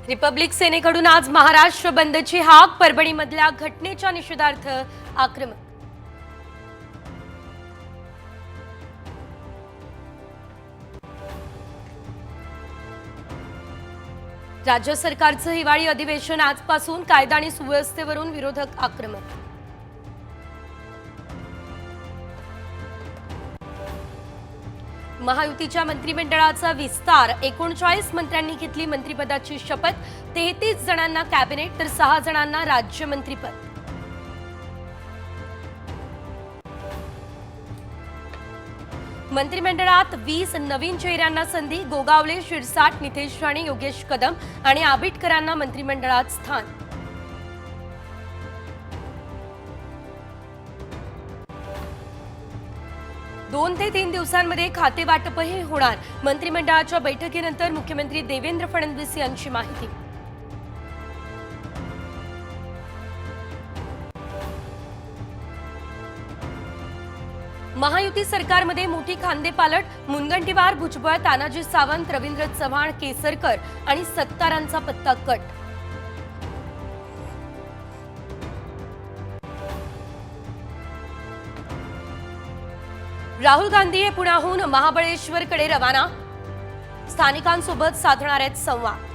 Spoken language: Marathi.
रिपब्लिक सेनेकडून आज महाराष्ट्र बंदची हाक, परभणीमधल्या घटनेच्या निषेधार्थ आक्रमक। राज्य सरकारचं हिवाळी अधिवेशन आजपासून, कायदा आणि सुव्यवस्थेवरून विरोधक आक्रमक। महायुतीच्या मंत्रिमंडळाचा विस्तार, 39 मंत्र्यांनी घेतली मंत्रिपदाची शपथ, 33 जणांना कॅबिनेट तर 6 जणांना राज्यमंत्रीपद। मंत्रिमंडळात 20 नवीन चेहऱ्यांना संधी, गोगावले, शिरसाट, नितेश राणे, योगेश कदम आणि आबिटकरांना मंत्रिमंडळात स्थान। दोन ते 3 दिवसांमध्ये खाते वाटपही होणार, मंत्रिमंडळाच्या बैठकीनंतर मुख्यमंत्री देवेंद्र फडणवीस यांची माहिती। महायुती सरकारमध्ये मोठी खांदेपालट, मुनगंटीवार, भुजबळ, तानाजी सावंत, रवींद्र चव्हाण, केसरकर आणि सत्तारांचा पत्ता कट। राहुल गांधी हे पुण्याहून महाबळेश्वरकडे रवाना, स्थानिकांसोबत साधणार आहेत संवाद।